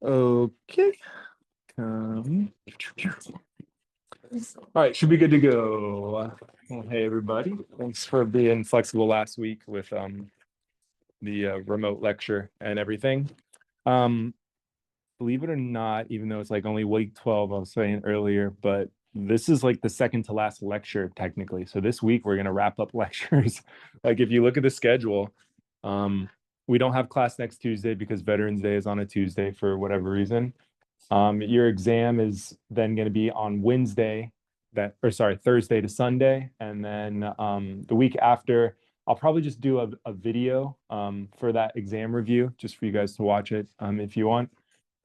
Okay. All right, should be good to go. Well, hey everybody, thanks for being flexible last week with the remote lecture and everything. Um, Believe it or not, even though it's like only week 12, I was saying earlier, but this is like the second to last lecture technically. So this week we're gonna wrap up lectures. Like if you look at the schedule, um, we don't have class next Tuesday because Veterans Day is on a Tuesday for whatever reason. Your exam is then going to be on Wednesday, Thursday to Sunday. And then the week after, I'll probably just do a video for that exam review, just for you guys to watch it if you want.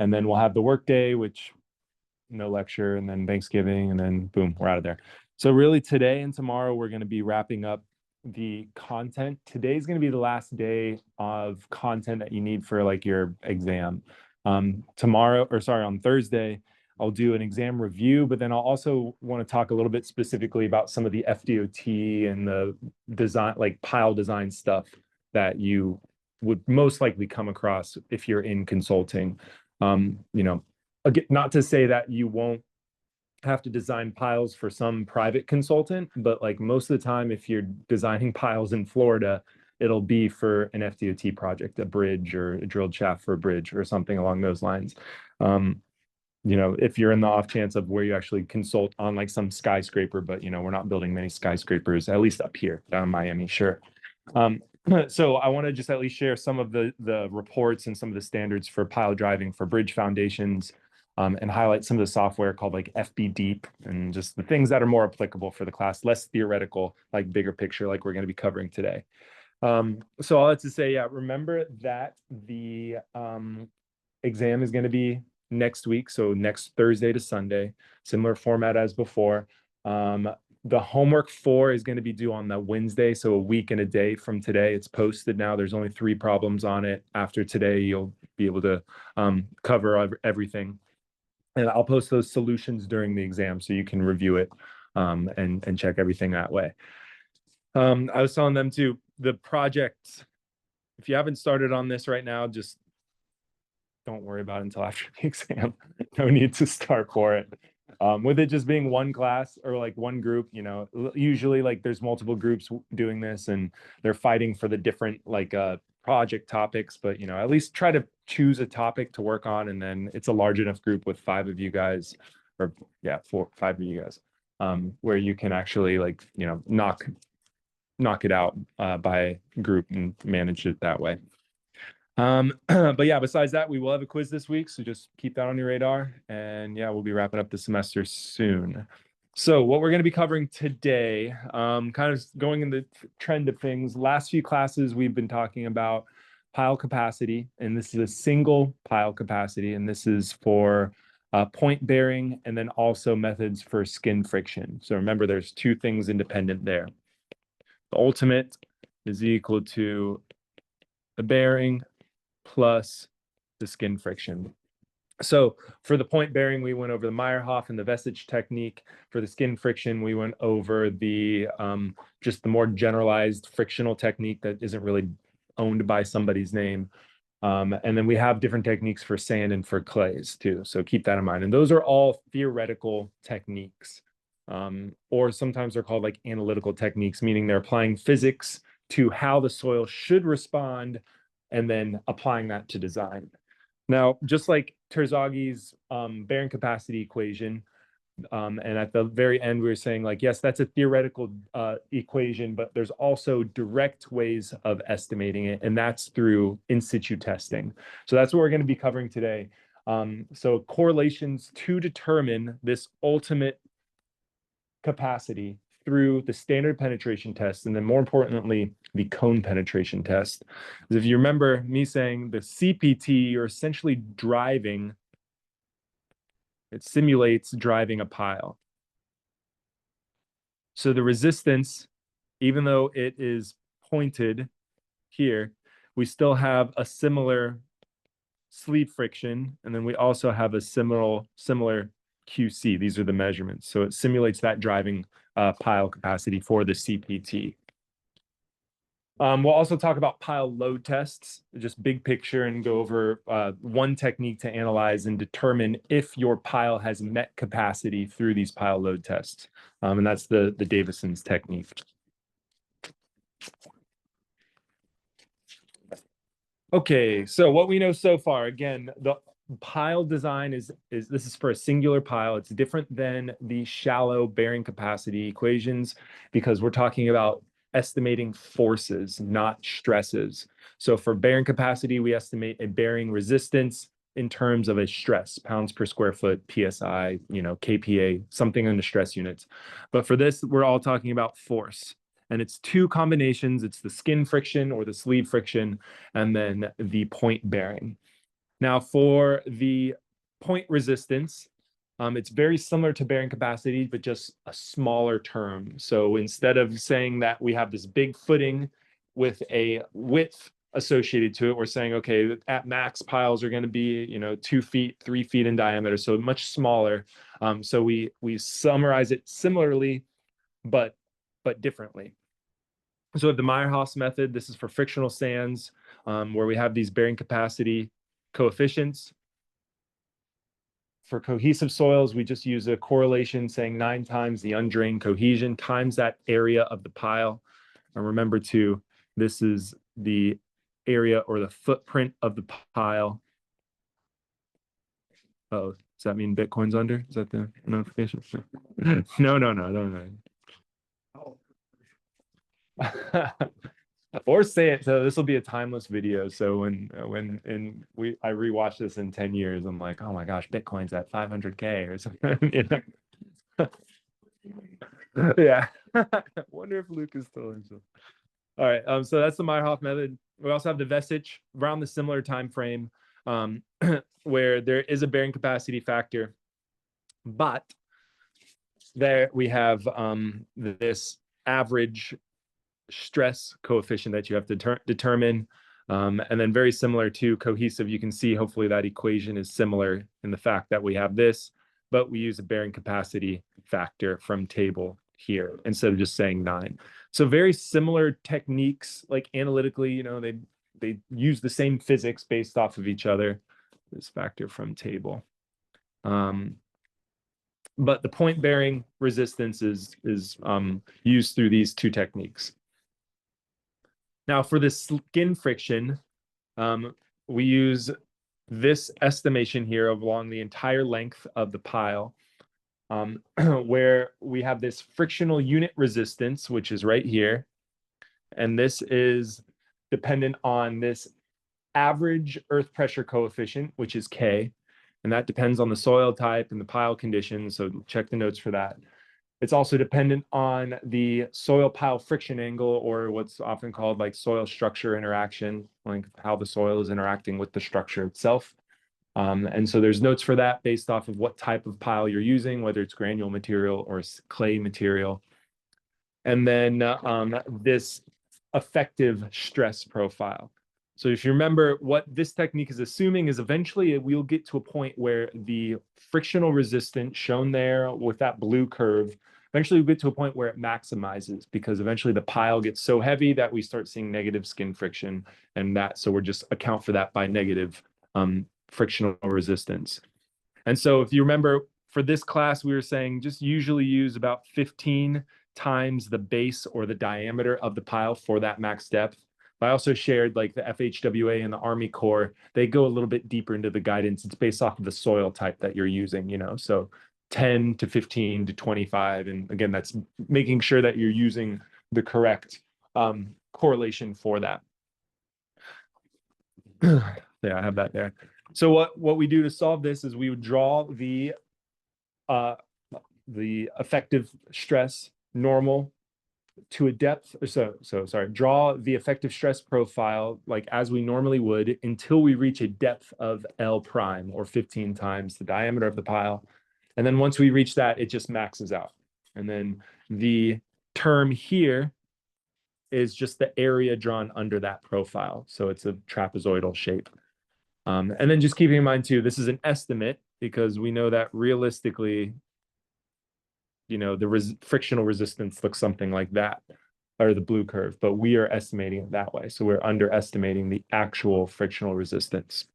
And then we'll have the work day, which no lecture, and then Thanksgiving, and then boom, we're out of there. So really today and tomorrow, we're going to be wrapping up the content. Today's going to be the last day of content that you need for like your exam. On Thursday, I'll do an exam review, but then I'll also want to talk a little bit specifically about some of the FDOT and the design, like pile design stuff that you would most likely come across if you're in consulting. You know, again, not to say that you won't have to design piles for some private consultant, but like most of the time, if you're designing piles in Florida, it'll be for an FDOT project, a bridge or a drilled shaft for a bridge or something along those lines. If you're in the off chance of where you actually consult on like some skyscraper, but we're not building many skyscrapers, at least up here down in Miami, sure. So I want to just at least share some of the reports and some of the standards for pile driving for bridge foundations, and highlight some of the software called like FB Deep and just the things that are more applicable for the class, less theoretical, like bigger picture, like we're going to be covering today. So all that's to say, yeah, remember that the exam is going to be next week, so next Thursday to Sunday, similar format as before. The homework 4 is going to be due on the Wednesday, so a week and a day from today. It's posted now. There's only 3 problems on it. After today, you'll be able to cover everything. And I'll post those solutions during the exam so you can review it and check everything that way. I was telling them too, the project, if you haven't started on this right now, just don't worry about it until after the exam. No need to start for it. With it just being one class or like one group, usually like there's multiple groups doing this and they're fighting for the different like project topics, but at least try to choose a topic to work on, and then it's a large enough group with 5 of you guys, or yeah, 5 of you guys, where you can actually like knock it out by group and manage it that way. But yeah, besides that, we will have a quiz this week, so just keep that on your radar. And yeah, we'll be wrapping up the semester soon. So what we're going to be covering today, kind of going in the trend of things. Last few classes, we've been talking about pile capacity, and this is a single pile capacity, and this is for point bearing, and then also methods for skin friction. So remember, there's 2 things independent there. The ultimate is equal to the bearing plus the skin friction. So for the point bearing, we went over the Meyerhoff and the Vesich technique. For the skin friction, we went over the just the more generalized frictional technique that isn't really owned by somebody's name. And then we have different techniques for sand and for clays too. So keep that in mind. And those are all theoretical techniques. Or sometimes they're called like analytical techniques, meaning they're applying physics to how the soil should respond and then applying that to design. Now, just like Terzagh's bearing capacity equation, and at the very end, we were saying like, yes, that's a theoretical equation, but there's also direct ways of estimating it, and that's through in situ testing. So that's what we're going to be covering today. So correlations to determine this ultimate capacity through the standard penetration test, and then more importantly, the cone penetration test. If you remember me saying the CPT, you're essentially driving, it simulates driving a pile. So the resistance, even though it is pointed here, we still have a similar sleeve friction, and then we also have a similar QC. These are the measurements. So it simulates that driving pile capacity for the CPT. We'll also talk about pile load tests, just big picture, and go over one technique to analyze and determine if your pile has met capacity through these pile load tests. And that's the Davison's technique. Okay, so what we know so far, again, the pile design is this is for a singular pile. It's different than the shallow bearing capacity equations because we're talking about estimating forces, not stresses. So for bearing capacity, we estimate a bearing resistance in terms of a stress, pounds per square foot, PSI, KPA, something in the stress units. But for this, we're all talking about force. And it's two combinations. It's the skin friction or the sleeve friction, and then the point bearing. Now for the point resistance, it's very similar to bearing capacity, but just a smaller term. So instead of saying that we have this big footing with a width associated to it, we're saying, okay, at max piles are going to be, 2 feet, 3 feet in diameter, so much smaller. So we summarize it similarly, but differently. So with the Meyerhoff method, this is for frictional sands, where we have these bearing capacity coefficients. For cohesive soils, we just use a correlation saying 9 times the undrained cohesion times that area of the pile. And remember too, this is the area or the footprint of the pile. Oh, does that mean Bitcoin's under? Is that the notification? No. Or say it. So this will be a timeless video. So when I rewatch this in 10 years, I'm like, oh my gosh, Bitcoin's at 500K or something. Yeah. Wonder if Luke is still in. All right. So that's the Meyerhoff method. We also have the Vesich around the similar time frame, where there is a bearing capacity factor, but there we have this average stress coefficient that you have to determine. And then very similar to cohesive, you can see hopefully that equation is similar in the fact that we have this, but we use a bearing capacity factor from table here instead of just saying 9. So very similar techniques, like analytically, they use the same physics based off of each other. This factor from table. But the point bearing resistance is used through these two techniques. Now for the skin friction, we use this estimation here along the entire length of the pile, where we have this frictional unit resistance, which is right here. And this is dependent on this average earth pressure coefficient, which is K. And that depends on the soil type and the pile conditions. So check the notes for that. It's also dependent on the soil pile friction angle, or what's often called like soil structure interaction, like how the soil is interacting with the structure itself. And so there's notes for that based off of what type of pile you're using, whether it's granule material or clay material. And then this effective stress profile. So if you remember, what this technique is assuming is eventually we'll get to a point where the frictional resistance shown there with that blue curve, eventually we'll get to a point where it maximizes, because eventually the pile gets so heavy that we start seeing negative skin friction, and so we're just account for that by negative frictional resistance. And so if you remember, for this class, we were saying just usually use about 15 times the base or the diameter of the pile for that max depth. I also shared like the FHWA and the Army Corps, they go a little bit deeper into the guidance. It's based off of the soil type that you're using, so 10 to 15 to 25. And again, that's making sure that you're using the correct correlation for that. Yeah, I have that there. So what we do to solve this is we would draw the effective stress normal to a depth, draw the effective stress profile like as we normally would until we reach a depth of L prime, or 15 times the diameter of the pile. And then once we reach that, it just maxes out. And then the term here is just the area drawn under that profile. So it's a trapezoidal shape. And then just keeping in mind too, this is an estimate because we know that realistically, the frictional resistance looks something like that. or the blue curve, but we are estimating it that way. So we're underestimating the actual frictional resistance.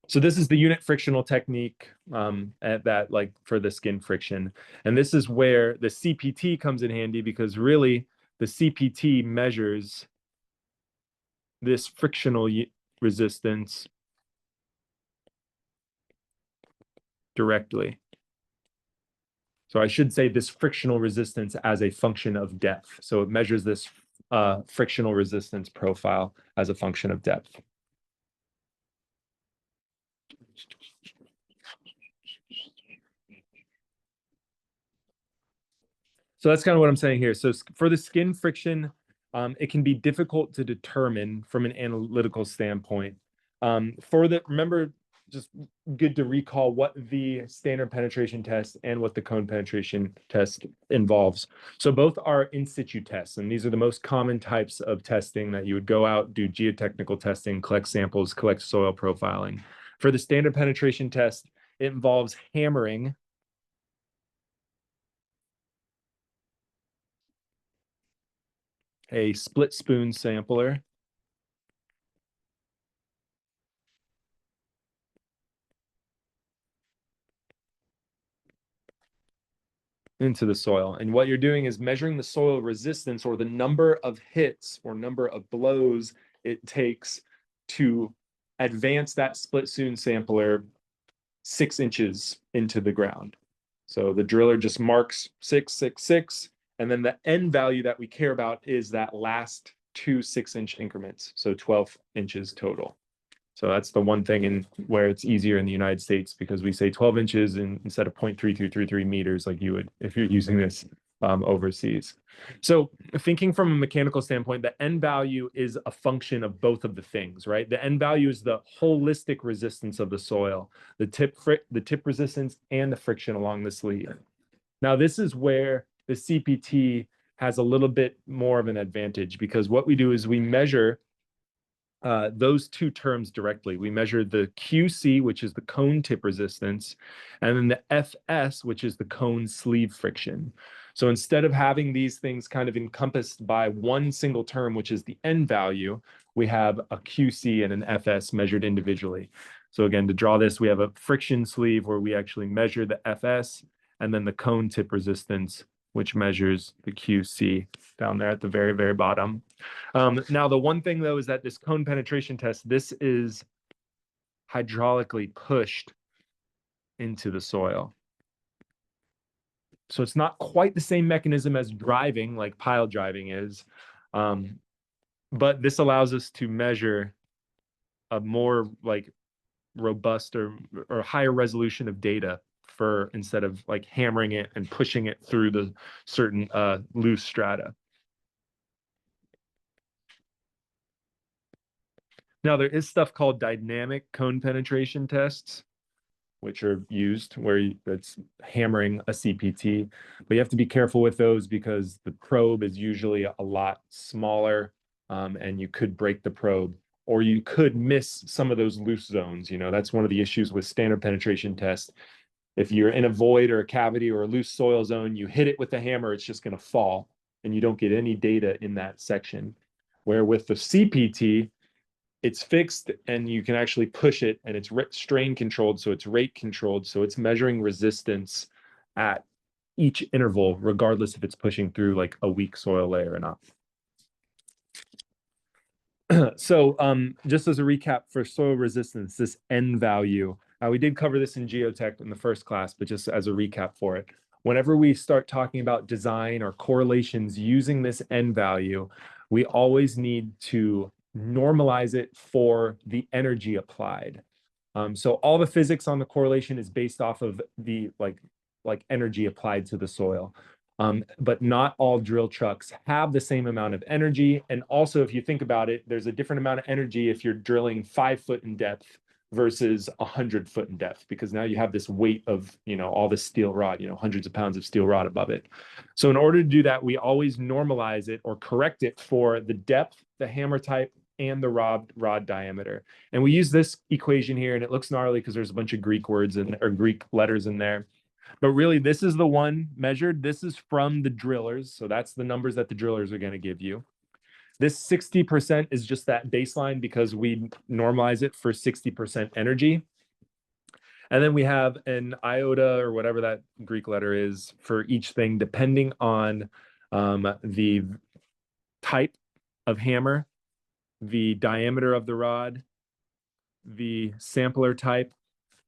So this is the unit frictional technique at that, like for the skin friction. And this is where the CPT comes in handy, because really the CPT measures this frictional resistance directly. So I should say this frictional resistance as a function of depth. So it measures this frictional resistance profile as a function of depth. So that's kind of what I'm saying here. So for the skin friction, it can be difficult to determine from an analytical standpoint. Remember, just good to recall what the standard penetration test and what the cone penetration test involves. So both are in situ tests, and these are the most common types of testing that you would go out, do geotechnical testing, collect samples, collect soil profiling. For the standard penetration test, it involves hammering a split spoon sampler into the soil. And what you're doing is measuring the soil resistance, or the number of hits or number of blows it takes to advance that split spoon sampler 6 inches into the ground. So the driller just marks 6, 6, 6, and then the end value that we care about is that last 2 6-inch increments, so 12 inches total. So that's the one thing in where it's easier in the United States, because we say 12 inches instead of 0.3333 meters like you would if you're using this overseas. So thinking from a mechanical standpoint, the end value is a function of both of the things, right? The end value is the holistic resistance of the soil, the tip resistance and the friction along the sleeve. Now, this is where the CPT has a little bit more of an advantage, because what we do is we measure those two terms directly. We measure the QC, which is the cone tip resistance, and then the FS, which is the cone sleeve friction. So instead of having these things kind of encompassed by one single term, which is the end value, we have a QC and an FS measured individually. So again, to draw this, we have a friction sleeve where we actually measure the FS, and then the cone tip resistance, which measures the QC down there at the very, very bottom. Now, the one thing, though, is that this cone penetration test, this is hydraulically pushed into the soil. So it's not quite the same mechanism as driving, like pile driving is. But this allows us to measure a more like robust or higher resolution of data, for instead of like hammering it and pushing it through the certain loose strata. Now, there is stuff called dynamic cone penetration tests, which are used where it's hammering a CPT, but you have to be careful with those because the probe is usually a lot smaller, and you could break the probe, or you could miss some of those loose zones. You know, that's one of the issues with standard penetration tests. If you're in a void or a cavity or a loose soil zone, you hit it with the hammer, it's just going to fall, and you don't get any data in that section. Where with the CPT, it's fixed and you can actually push it, and it's strain controlled, so it's rate controlled, so it's measuring resistance at each interval, regardless if it's pushing through like a weak soil layer or not. So just as a recap for soil resistance, this N value, we did cover this in geotech in the first class, but just as a recap for it, whenever we start talking about design or correlations using this N value, we always need to normalize it for the energy applied. So all the physics on the correlation is based off of the like energy applied to the soil. But not all drill trucks have the same amount of energy. And also, if you think about it, there's a different amount of energy if you're drilling 5 foot in depth versus 100 foot in depth, because now you have this weight of, all this steel rod, hundreds of pounds of steel rod above it. So in order to do that, we always normalize it or correct it for the depth, the hammer type, and the rod diameter. And we use this equation here, and it looks gnarly because there's a bunch of Greek words or Greek letters in there. But really, this is the one measured. This is from the drillers. So that's the numbers that the drillers are going to give you. This 60% is just that baseline because we normalize it for 60% energy. And then we have an iota or whatever that Greek letter is for each thing, depending on the type of hammer, the diameter of the rod, the sampler type,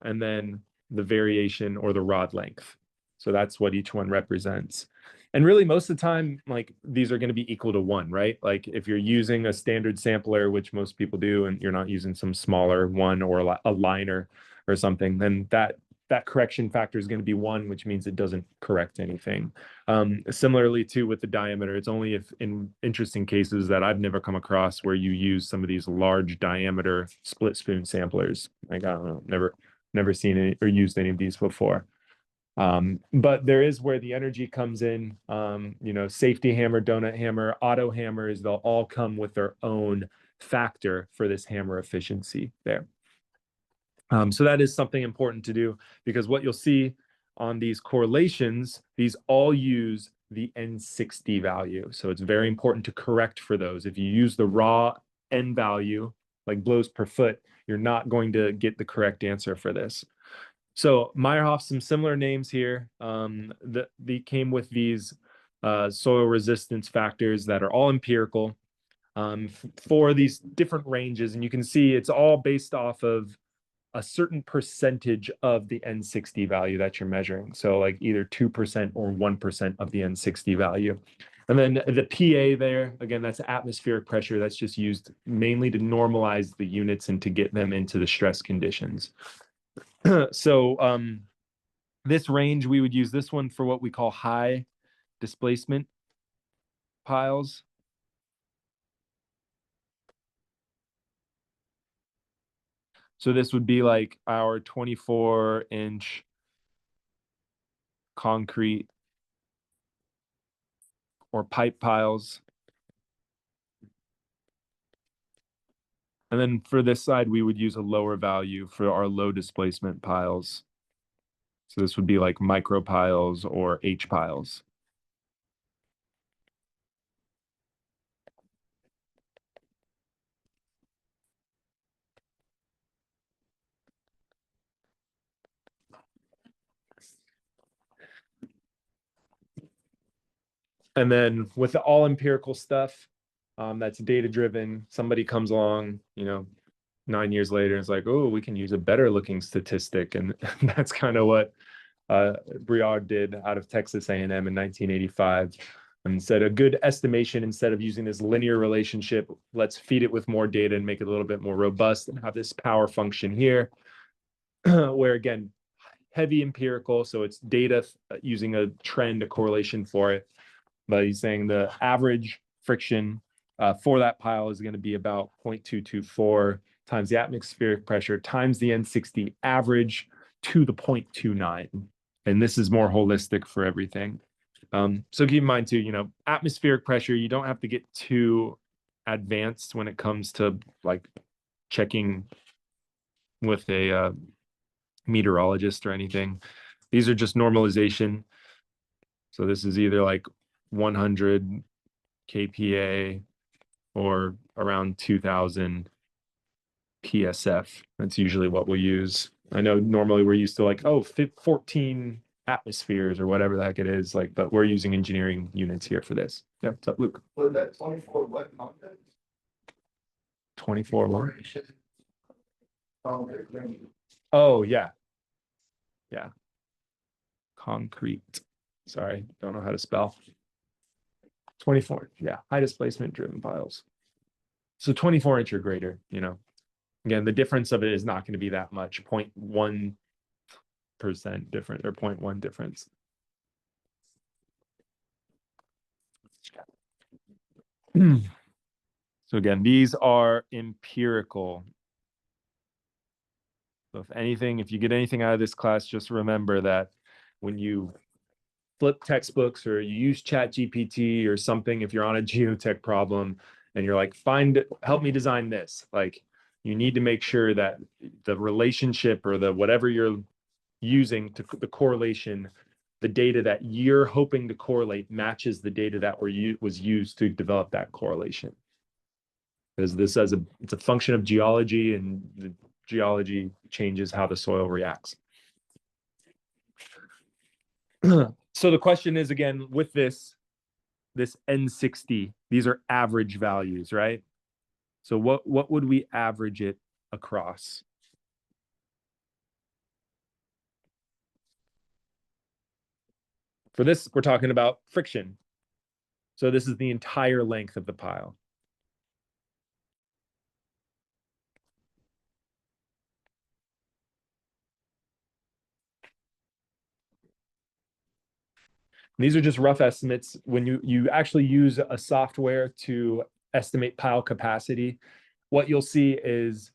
and then the variation or the rod length. So that's what each one represents. And really, most of the time, like these are going to be equal to 1, right? Like if you're using a standard sampler, which most people do, and you're not using some smaller one or a liner or something, then that correction factor is going to be 1, which means it doesn't correct anything. Similarly, too, with the diameter, it's only if in interesting cases that I've never come across where you use some of these large diameter split spoon samplers. Like, I don't know, never seen any or used any of these before. But there is where the energy comes in, safety hammer, donut hammer, auto hammers, they'll all come with their own factor for this hammer efficiency there. So that is something important to do because what you'll see on these correlations, these all use the N60 value. So it's very important to correct for those. If you use the raw N value, like blows per foot, you're not going to get the correct answer for this. So Meyerhoff, some similar names here. They came with these soil resistance factors that are all empirical for these different ranges. And you can see it's all based off of a certain percentage of the N60 value that you're measuring. So like either 2% or 1% of the N60 value. And then the PA there, again, that's atmospheric pressure. That's just used mainly to normalize the units and to get them into the stress conditions. So this range, we would use this one for what we call high displacement piles. So this would be like our 24-inch concrete or pipe piles. And then for this side, we would use a lower value for our low displacement piles. So this would be like micro piles or H piles. And then with the all empirical stuff, that's data driven. Somebody comes along, 9 years later, and it's like, oh, we can use a better looking statistic. And that's kind of what Briard did out of Texas A&M in 1985 and said a good estimation, instead of using this linear relationship, let's feed it with more data and make it a little bit more robust and have this power function here where again, heavy empirical. So it's data using a trend, a correlation for it. But he's saying the average friction for that pile is going to be about 0.224 times the atmospheric pressure times the N60 average to the 0.29. And this is more holistic for everything. So keep in mind too, atmospheric pressure, you don't have to get too advanced when it comes to like checking with a meteorologist or anything. These are just normalization. So this is either like 100 kPa or around 2000 PSF. That's usually what we'll use. I know normally we're used to like, 14 atmospheres or whatever the heck it is, like, but we're using engineering units here for this. Yeah, what's up, Luke? Was that 24 what content? 24 what? Oh, yeah. Yeah. Concrete. Sorry, don't know how to spell. 24, yeah, high displacement driven piles. So 24-inch or greater, Again, the difference of it is not going to be that much, 0.1% different or 0.1 difference. So again, these are empirical. So if you get anything out of this class, just remember that when you flip textbooks or you use ChatGPT or something, if you're on a geotech problem and you're like, help me design this, like you need to make sure that the relationship or the whatever you're using to the correlation, the data that you're hoping to correlate matches the data that was used to develop that correlation. Because this it's a function of geology, and the geology changes how the soil reacts. So the question is, again, with this N60, these are average values, right? So what would we average it across? For this, we're talking about friction. So this is the entire length of the pile. These are just rough estimates. When you actually use a software to estimate pile capacity, what you'll see is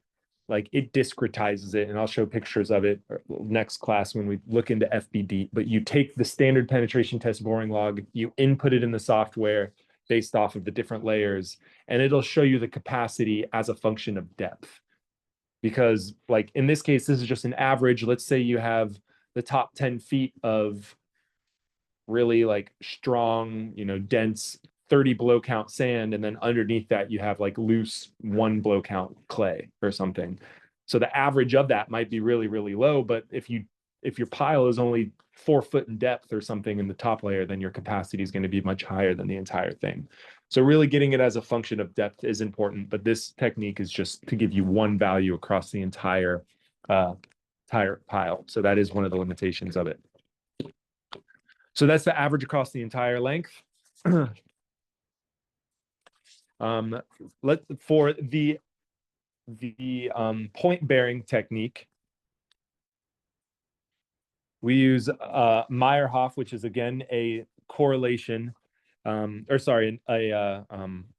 like it discretizes it, and I'll show pictures of it next class when we look into FBD. But you take the standard penetration test boring log, you input it in the software based off of the different layers, and it'll show you the capacity as a function of depth. Because like in this case, this is just an average. Let's say you have the top 10 feet of really like strong, dense 30 blow count sand, and then underneath that you have like loose 1 blow count clay or something. So the average of that might be really, really low, but if your pile is only 4 foot in depth or something in the top layer, then your capacity is going to be much higher than the entire thing. So really getting it as a function of depth is important, but this technique is just to give you one value across the entire pile. So that is one of the limitations of it. So that's the average across the entire length. For the point bearing technique, we use Meyerhof, which is again a correlation,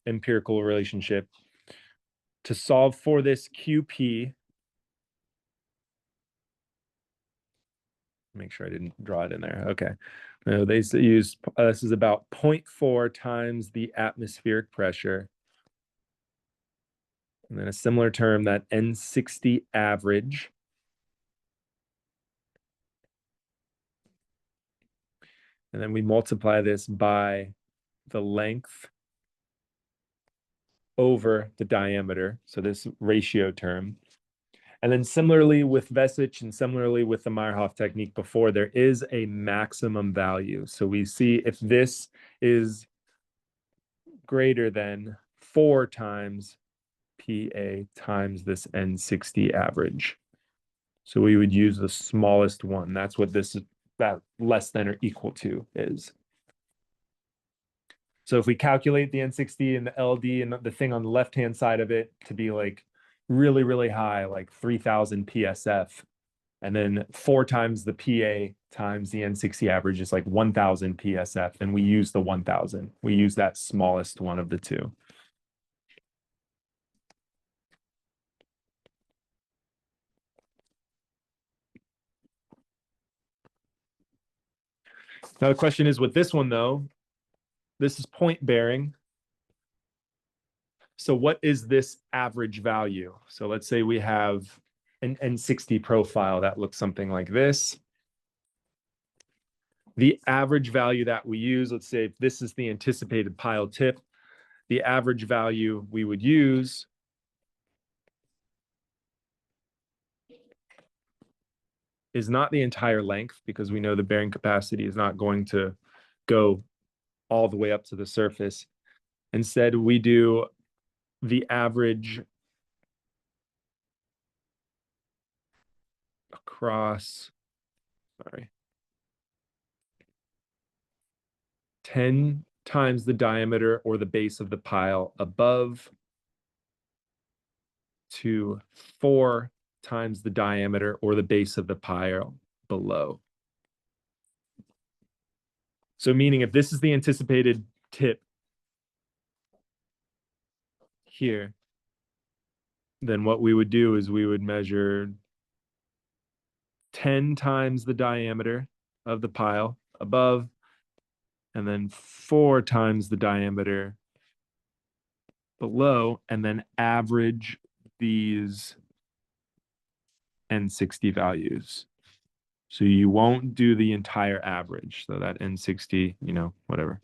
empirical relationship. To solve for this QP, make sure I didn't draw it in there. Okay. No, they use, this is about 0.4 times the atmospheric pressure. And then a similar term, that N60 average. And then we multiply this by the length over the diameter. So this ratio term. And then similarly with Vesich and similarly with the Meyerhof technique before, there is a maximum value. So we see if this is greater than 4 times PA times this N60 average. So we would use the smallest one. That's what this is, that less than or equal to is. So if we calculate the N60 and the LD and the thing on the left-hand side of it to be like really, really high, like 3000 PSF, and then 4 times the PA times the N60 average is like 1000 PSF, and we use the 1000. We use that smallest one of the two. Now the question is with this one though, this is point bearing. So what is this average value? So let's say we have an N60 profile that looks something like this. The average value that we use, let's say if this is the anticipated pile tip, the average value we would use is not the entire length, because we know the bearing capacity is not going to go all the way up to the surface. Instead, we do the average across, 10 times the diameter or the base of the pile above to 4 times the diameter or the base of the pile below. So meaning if this is the anticipated tip here, then what we would do is we would measure 10 times the diameter of the pile above, and then 4 times the diameter below, and then average these N60 values. So you won't do the entire average. So that N60, whatever.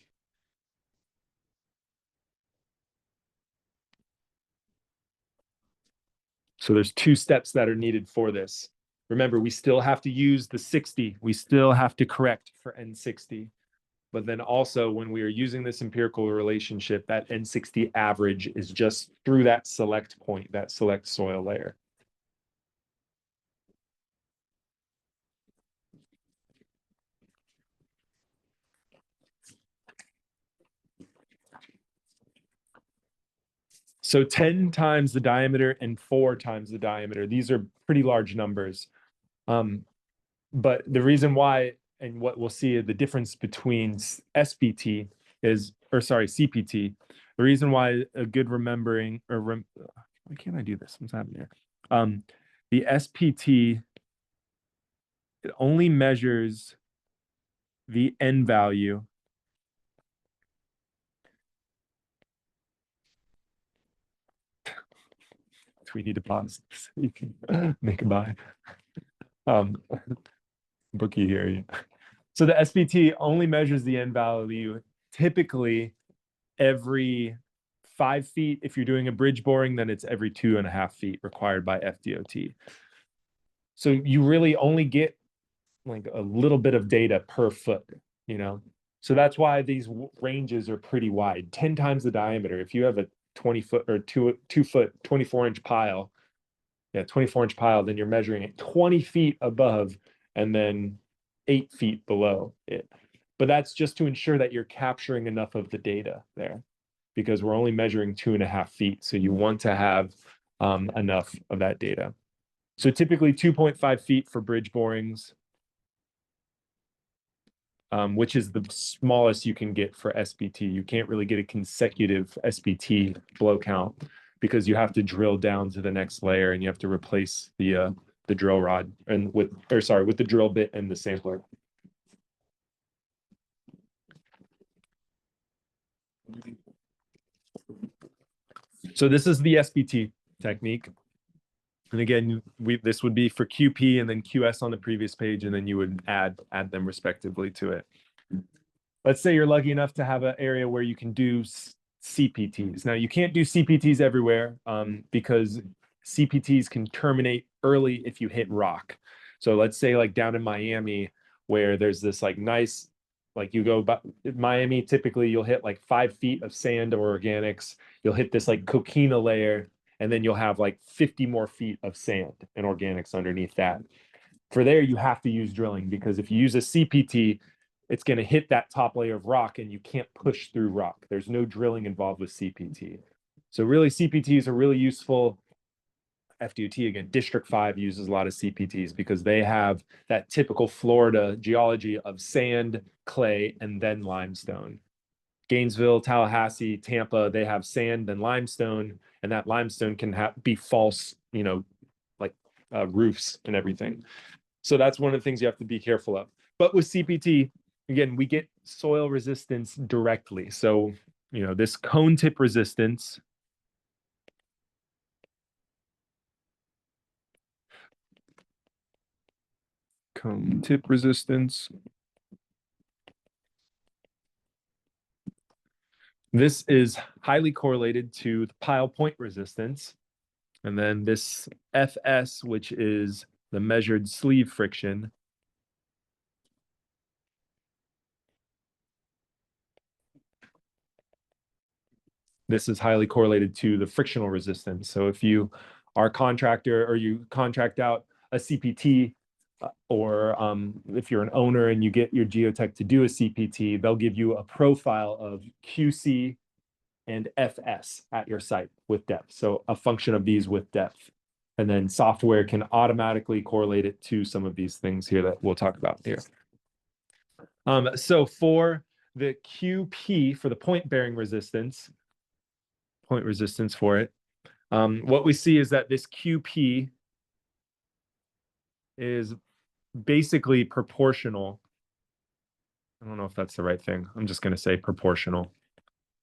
So there's two steps that are needed for this. Remember, we still have to use the 60. We still have to correct for N60. But then also when we are using this empirical relationship, that N60 average is just through that select point, that select soil layer. So 10 times the diameter and 4 times the diameter. These are pretty large numbers. But the reason why, and what we'll see the difference between SPT is, or sorry, CPT, the reason why a good remembering, why can't I do this? What's happening here? The SPT, it only measures the N value. We need to pause so you can make a buy. Bookie here. So the SPT only measures the N value typically every 5 feet. If you're doing a bridge boring, then it's every 2.5 feet required by FDOT. So you really only get like a little bit of data per foot, So that's why these ranges are pretty wide, 10 times the diameter. If you have a 20 foot or 2 foot, 24-inch pile, 24-inch pile, then you're measuring it 20 feet above and then 8 feet below it. But that's just to ensure that you're capturing enough of the data there, because we're only measuring 2.5 feet. So you want to have enough of that data. So typically 2.5 feet for bridge borings, which is the smallest you can get for SPT. You can't really get a consecutive SPT blow count because you have to drill down to the next layer and you have to replace the drill rod and with the drill bit and the sampler. So this is the SPT technique. And again, this would be for QP and then QS on the previous page, and then you would add them respectively to it. Let's say you're lucky enough to have an area where you can do CPTs. Now, you can't do CPTs everywhere because CPTs can terminate early if you hit rock. So let's say like down in Miami where there's this like nice, like you go, but Miami, typically you'll hit like 5 feet of sand or organics. You'll hit this like coquina layer, and then you'll have like 50 more feet of sand and organics underneath that. For there, you have to use drilling because if you use a CPT, it's going to hit that top layer of rock and you can't push through rock. There's no drilling involved with CPT. So really CPTs are really useful. FDOT, again, District 5 uses a lot of CPTs because they have that typical Florida geology of sand, clay, and then limestone. Gainesville, Tallahassee, Tampa, they have sand and limestone, and that limestone can be false, like roofs and everything. So that's one of the things you have to be careful of. But with CPT, again, we get soil resistance directly. So, this cone tip resistance This is highly correlated to the pile point resistance. And then this FS, which is the measured sleeve friction. This is highly correlated to the frictional resistance. So if you are a contractor or you contract out a CPT, or if you're an owner and you get your geotech to do a CPT, they'll give you a profile of QC and FS at your site with depth. So a function of these with depth. And then software can automatically correlate it to some of these things here that we'll talk about here. So for the QP, for the point bearing resistance, for it, what we see is that this QP is basically proportional. I don't know if that's the right thing. I'm just going to say proportional.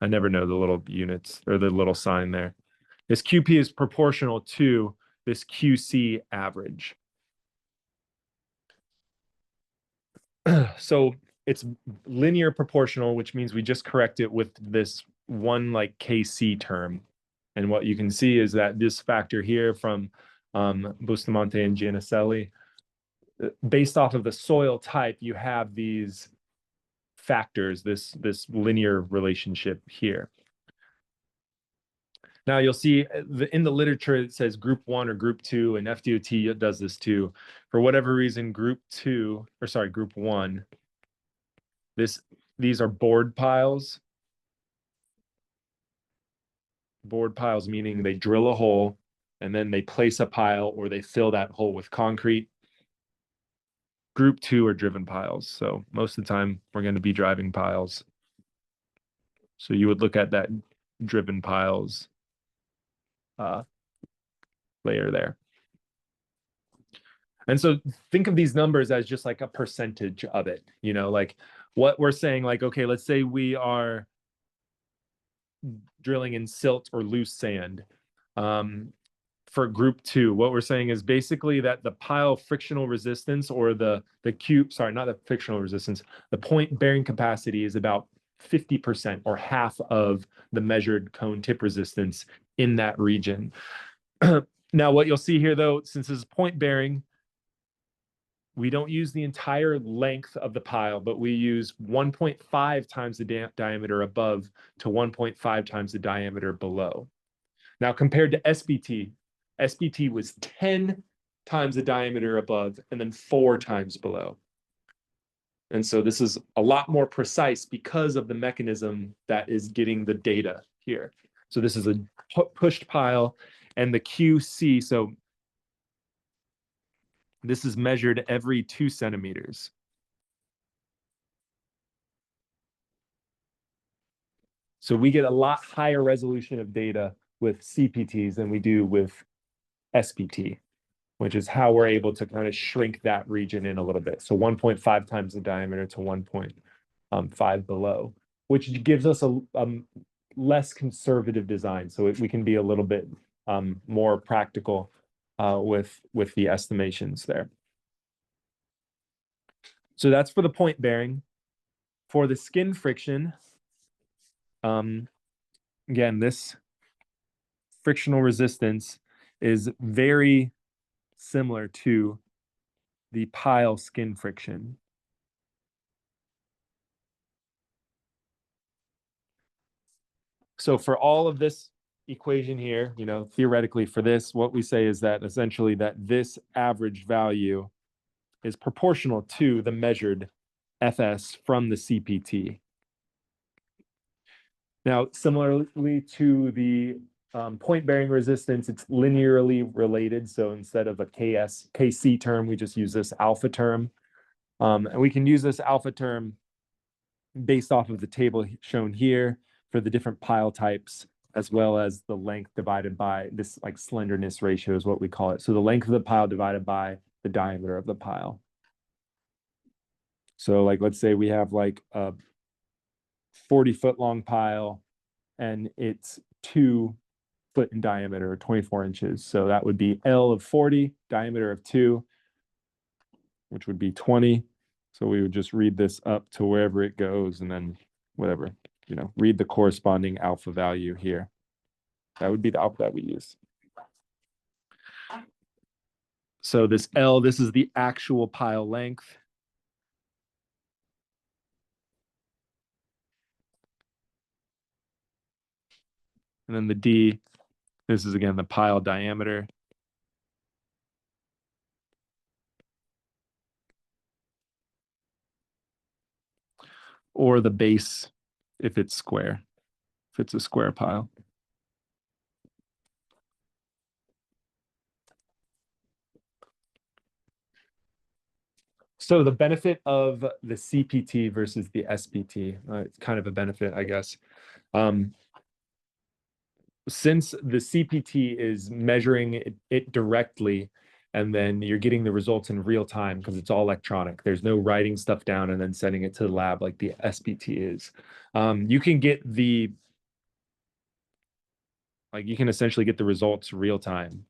I never know the little units or the little sign there. This QP is proportional to this QC average. So it's linear proportional, which means we just correct it with this one like KC term. And what you can see is that this factor here from Bustamante and Giannicelli, based off of the soil type, you have these factors, this linear relationship here. Now you'll see in the literature it says group 1 or group 2, and FDOT does this too. For whatever reason, group 1, these are board piles. Board piles meaning they drill a hole and then they place a pile or they fill that hole with concrete. Group 2 are driven piles. So most of the time we're going to be driving piles. So you would look at that driven piles layer there. And so think of these numbers as just like a percentage of it, you know, like what we're saying, like, okay, let's say we are drilling in silt or loose sand. For group 2, what we're saying is basically that the pile frictional resistance or the cube, sorry, not the frictional resistance, the point bearing capacity is about 50% or half of the measured cone tip resistance in that region. Now, what you'll see here though, since this is point bearing, we don't use the entire length of the pile, but we use 1.5 times the diameter above to 1.5 times the diameter below. Now, compared to SBT, SBT was 10 times the diameter above and then 4 times below. And so this is a lot more precise because of the mechanism that is getting the data here. So this is a pushed pile, and the QC, so this is measured every 2 centimeters. So we get a lot higher resolution of data with CPTs than we do with SPT, which is how we're able to kind of shrink that region in a little bit. So 1.5 times the diameter to 1.5 below, which gives us a less conservative design. So we can be a little bit more practical with the estimations there. So that's for the point bearing. For the skin friction, again, this frictional resistance is very similar to the pile skin friction. So for all of this equation here, you know, theoretically for this, what we say is that essentially that this average value is proportional to the measured FS from the CPT. Now, similarly to the point bearing resistance, it's linearly related. So instead of a KC term, we just use this alpha term. And we can use this alpha term based off of the table shown here for the different pile types, as well as the length divided by this like slenderness ratio is what we call it. So the length of the pile divided by the diameter of the pile. So like, let's say we have like a 40-foot long pile and it's 2 foot in diameter or 24 inches. So that would be L of 40, diameter of 2, which would be 20. So we would just read this up to wherever it goes and then whatever, you know, read the corresponding alpha value here. That would be the alpha that we use. So this L, this is the actual pile length. And then the D, this is again the pile diameter. Or the base if it's square, if it's a square pile. So the benefit of the CPT versus the SPT, it's kind of a benefit, I guess. Since the CPT is measuring it directly, and then you're getting the results in real time because it's all electronic. There's no writing stuff down and then sending it to the lab like the SPT is. You can get you can essentially get the results real time.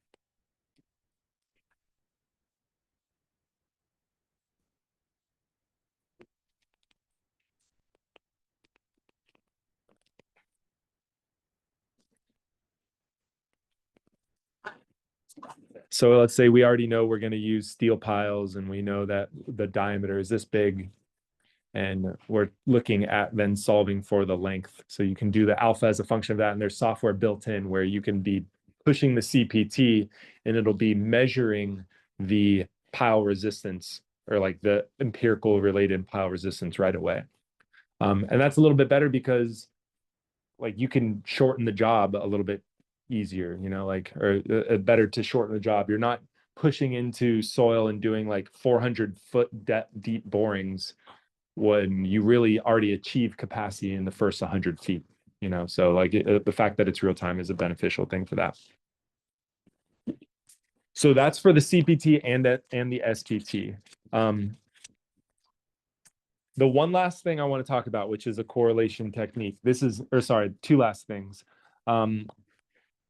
So let's say we already know we're going to use steel piles and we know that the diameter is this big. And we're looking at then solving for the length. So you can do the alpha as a function of that. And there's software built in where you can be pushing the CPT and it'll be measuring the pile resistance or like the empirical related pile resistance right away. And that's a little bit better because like you can shorten the job a little bit easier, like, or better to shorten the job. You're not pushing into soil and doing like 400-foot deep borings when you really already achieve capacity in the first 100 feet, so like the fact that it's real time is a beneficial thing for that. So that's for the CPT and the SPT. The one last thing I want to talk about, which is a correlation technique. Two last things,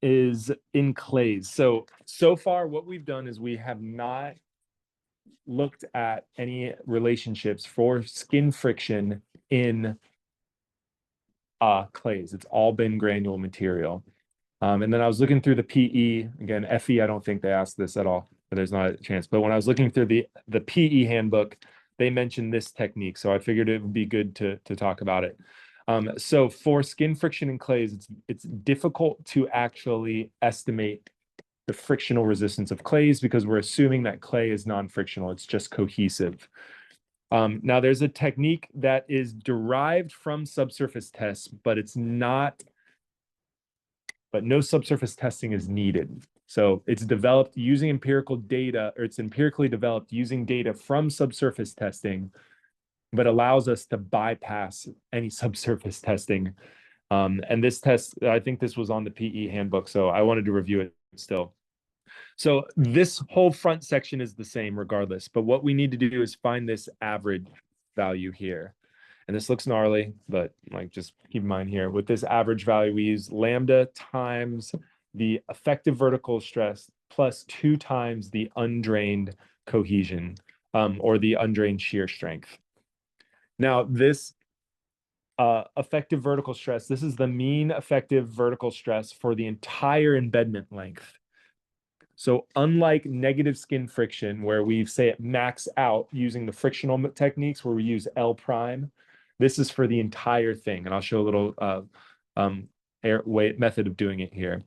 is in clays. So far what we've done is we have not looked at any relationships for skin friction in clays. It's all been granule material. And then I was looking through the PE, again, FE, I don't think they asked this at all, but there's not a chance. But when I was looking through the PE handbook, they mentioned this technique. So I figured it would be good to talk about it. So for skin friction in clays, it's difficult to actually estimate the frictional resistance of clays because we're assuming that clay is non-frictional, it's just cohesive. Now there's a technique that is derived from subsurface tests, but no subsurface testing is needed. So it's developed using empirical data, or it's empirically developed using data from subsurface testing, but allows us to bypass any subsurface testing. And this test, I think this was on the PE handbook, so I wanted to review it still. So this whole front section is the same regardless, but what we need to do is find this average value here. And this looks gnarly, but like just keep in mind here, with this average value, we use lambda times the effective vertical stress plus 2 times the undrained cohesion, or the undrained shear strength. Now this effective vertical stress, this is the mean effective vertical stress for the entire embedment length. So unlike negative skin friction, where we say it max out using the frictional techniques where we use L prime, this is for the entire thing. And I'll show a little method of doing it here.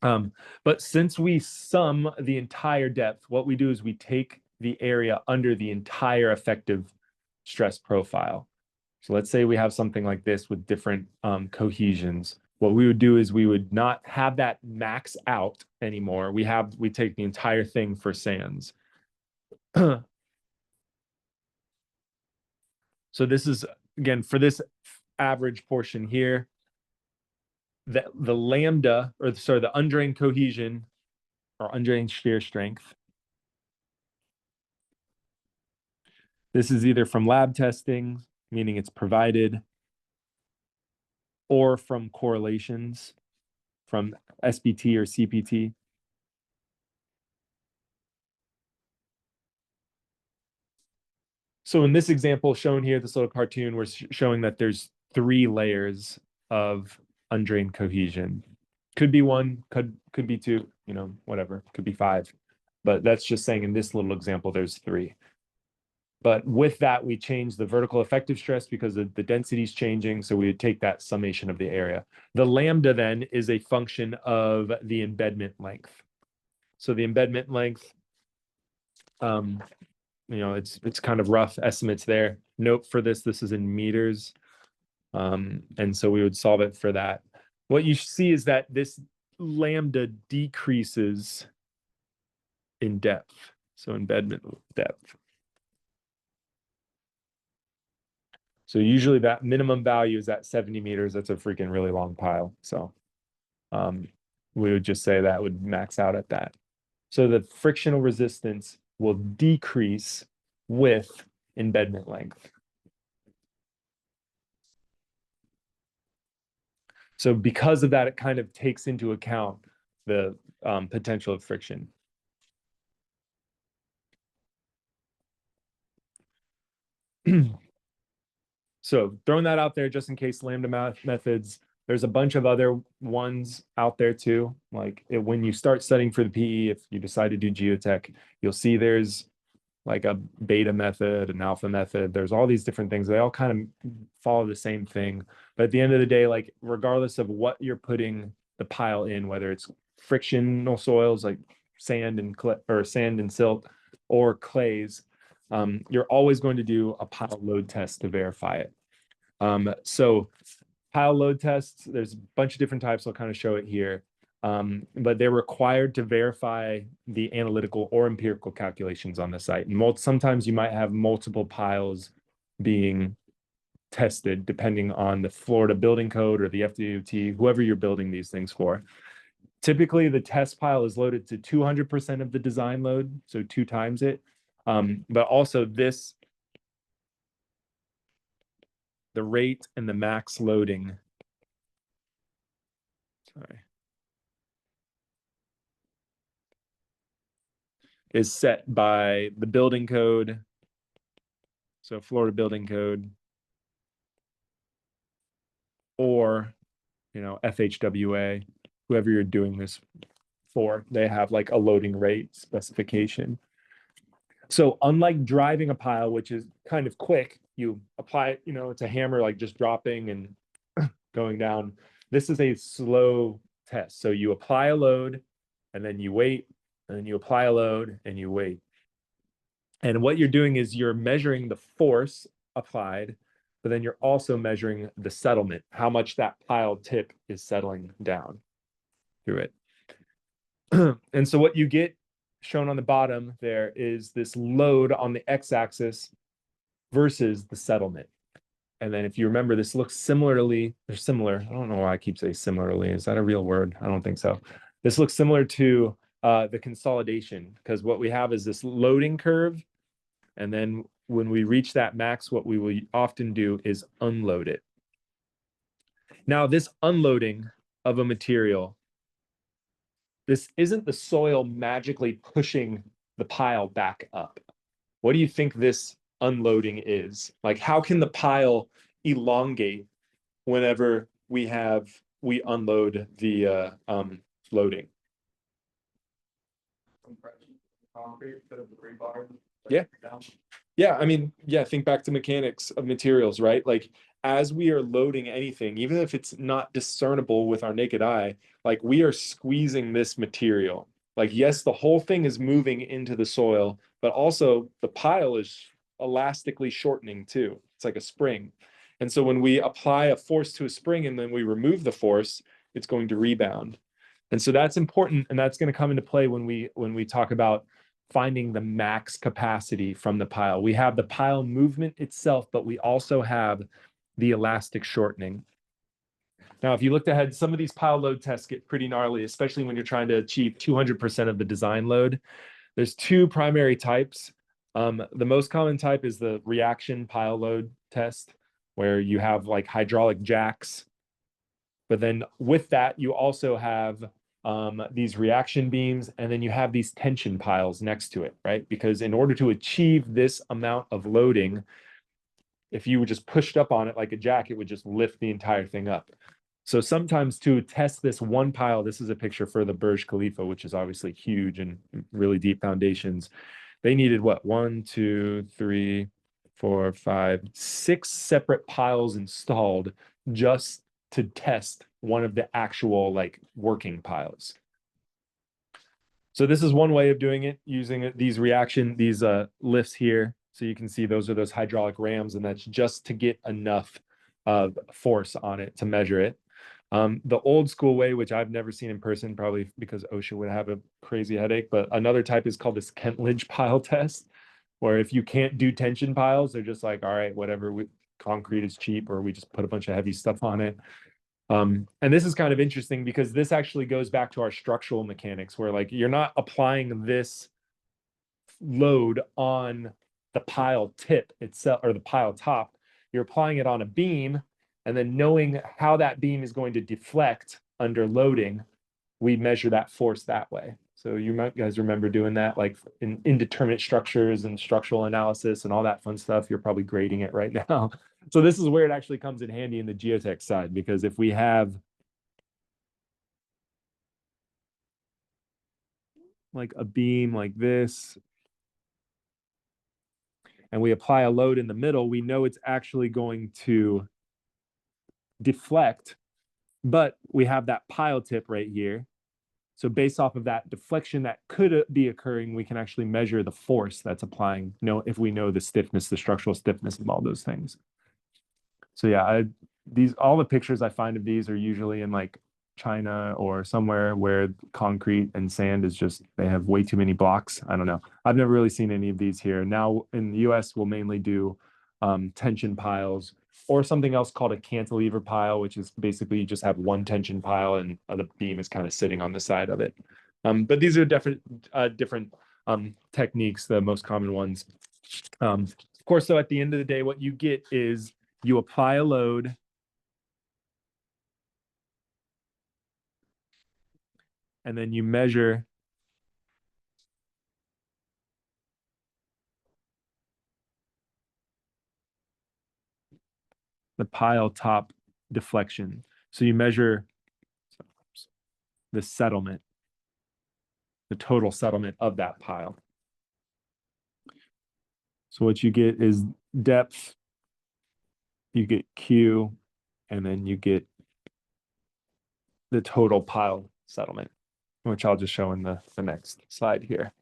But since we sum the entire depth, what we do is we take the area under the entire effective stress profile. So let's say we have something like this with different cohesions. What we would do is we would not have that max out anymore. We take the entire thing for sands. So this is, again, for this average portion here, the lambda, or sorry, the undrained cohesion or undrained shear strength. This is either from lab testing, meaning it's provided, or from correlations from SPT or CPT. So in this example shown here, this little cartoon, we're showing that there's 3 layers of undrained cohesion. Could be 1, could be 2, whatever, could be 5. But that's just saying in this little example, there's 3. But with that, we change the vertical effective stress because the density is changing. So we would take that summation of the area. The lambda then is a function of the embedment length. So the embedment length, it's kind of rough estimates there. Note for this is in meters. And so we would solve it for that. What you see is that this lambda decreases in depth. So embedment depth. So usually that minimum value is at 70 meters. That's a freaking really long pile. So we would just say that would max out at that. So the frictional resistance will decrease with embedment length. So because of that, it kind of takes into account the potential of friction. So throwing that out there just in case lambda methods There's a bunch of other ones out there too. Like when you start studying for the PE, if you decide to do geotech, you'll see there's like a beta method, an alpha method. There's all these different things. They all kind of follow the same thing. But at the end of the day, like regardless of what you're putting the pile in, whether it's frictional soils like sand and clay or sand and silt or clays, you're always going to do a pile load test to verify it. So pile load tests, there's a bunch of different types. I'll kind of show it here. But they're required to verify the analytical or empirical calculations on the site. And sometimes you might have multiple piles being tested depending on the Florida building code or the FDOT, whoever you're building these things for. Typically, the test pile is loaded to 200% of the design load, so 2 times it. But also the rate and the max loading. Sorry. Is set by the building code. So Florida building code. Or, FHWA, whoever you're doing this for, they have like a loading rate specification. So unlike driving a pile, which is kind of quick, you apply it, it's a hammer, like just dropping and going down. This is a slow test. So you apply a load and then you wait, and then you apply a load and you wait. And what you're doing is you're measuring the force applied, but then you're also measuring the settlement, how much that pile tip is settling down through it. And so what you get shown on the bottom there is this load on the x-axis versus the settlement. And then if you remember, this looks similarly, they're similar. I don't know why I keep saying similarly. Is that a real word? I don't think so. This looks similar to the consolidation, because what we have is this loading curve. And then when we reach that max, what we will often do is unload it. Now, this unloading of a material, this isn't the soil magically pushing the pile back up. What do you think this unloading is? Like, how can the pile elongate whenever we unload the loading? Yeah. Yeah, I mean, yeah, think back to mechanics of materials, right? Like as we are loading anything, even if it's not discernible with our naked eye, like we are squeezing this material. Like, yes, the whole thing is moving into the soil, but also the pile is elastically shortening too. It's like a spring. And so when we apply a force to a spring and then we remove the force, it's going to rebound. And so that's important, and that's going to come into play when we talk about finding the max capacity from the pile. We have the pile movement itself, but we also have the elastic shortening. Now, if you looked ahead, some of these pile load tests get pretty gnarly, especially when you're trying to achieve 200% of the design load. There's 2 primary types. The most common type is the reaction pile load test, where you have like hydraulic jacks. But then with that, you also have these reaction beams, and then you have these tension piles next to it, right? Because in order to achieve this amount of loading, if you just pushed up on it like a jack, it would just lift the entire thing up. So sometimes to test this one pile, this is a picture for the Burj Khalifa, which is obviously huge and really deep foundations. They needed what? 1, 2, 3, 4, 5, 6 separate piles installed just to test one of the actual like working piles. So this is one way of doing it, using these lifts here. So you can see those are those hydraulic rams, and that's just to get enough force on it to measure it. The old school way, which I've never seen in person, probably because OSHA would have a crazy headache, but another type is called this Kentledge pile test, where if you can't do tension piles, they're just like, all right, whatever, concrete is cheap, or we just put a bunch of heavy stuff on it. And this is kind of interesting because this actually goes back to our structural mechanics, where like you're not applying this load on the pile tip itself or the pile top, you're applying it on a beam, and then knowing how that beam is going to deflect under loading, we measure that force that way. So you guys remember doing that, like in indeterminate structures and structural analysis and all that fun stuff. You're probably grading it right now. So this is where it actually comes in handy in the geotech side, because if we have like a beam like this, and we apply a load in the middle, we know it's actually going to deflect, but we have that pile tip right here. So based off of that deflection that could be occurring, we can actually measure the force that's applying, if we know the stiffness, the structural stiffness of all those things. So yeah, all the pictures I find of these are usually in like China or somewhere where concrete and sand is just, they have way too many blocks. I don't know. I've never really seen any of these here. Now in the US, we'll mainly do tension piles or something else called a cantilever pile, which is basically you just have one tension pile and the beam is kind of sitting on the side of it. But these are different techniques, the most common ones. Of course, so at the end of the day, what you get is you apply a load, and then you measure the pile top deflection. So you measure the settlement, the total settlement of that pile. So what you get is depth, you get Q, and then you get the total pile settlement, which I'll just show in the next slide here.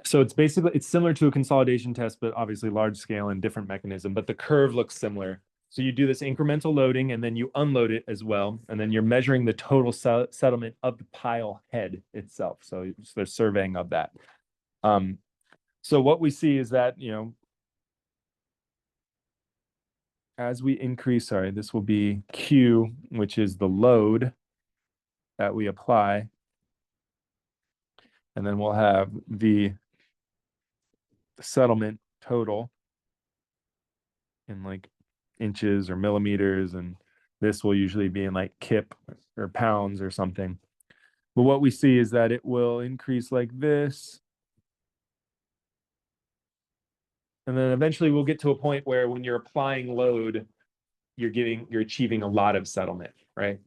So it's similar to a consolidation test, but obviously large scale and different mechanism, but the curve looks similar. So you do this incremental loading and then you unload it as well. And then you're measuring the total settlement of the pile head itself. So they're surveying of that. So what we see is that, as we increase, this will be Q, which is the load that we apply. And then we'll have the settlement total in like inches or millimeters, and this will usually be in like kip or pounds or something. But what we see is that it will increase like this. And then eventually we'll get to a point where when you're applying load, you're achieving a lot of settlement, right?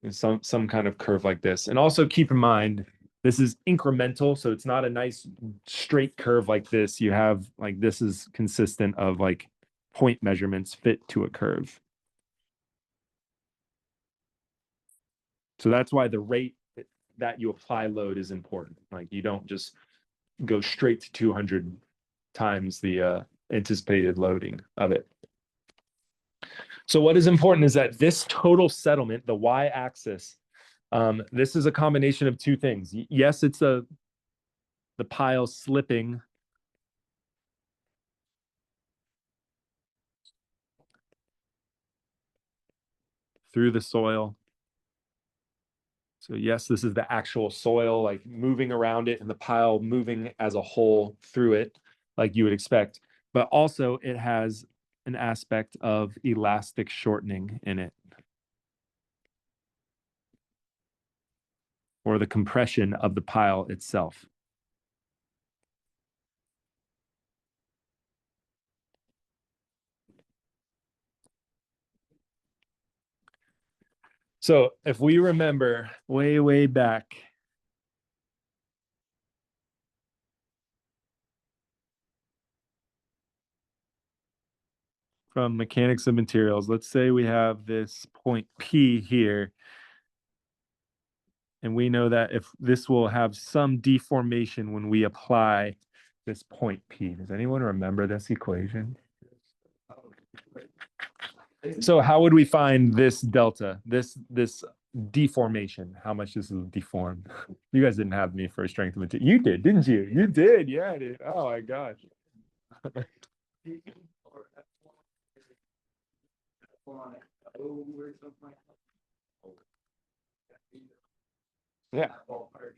And some kind of curve like this. And also keep in mind, this is incremental, so it's not a nice straight curve like this. You have like, this is consistent of like point measurements fit to a curve. So that's why the rate that you apply load is important. Like you don't just go straight to 200 times the anticipated loading of it. So what is important is that this total settlement, the y-axis, this is a combination of two things. Yes, it's the pile slipping through the soil. So yes, this is the actual soil, like moving around it and the pile moving as a whole through it, like you would expect. But also it has an aspect of elastic shortening in it, or the compression of the pile itself. So if we remember way back, from mechanics of materials, let's say we have this point P here, and we know that if this will have some deformation when we apply this point P. Does anyone remember this equation? So how would we find this delta, this deformation, how much this is deformed? You guys didn't have me for strength of material. You did, didn't you? You did, yeah, dude. Oh my gosh. Yeah.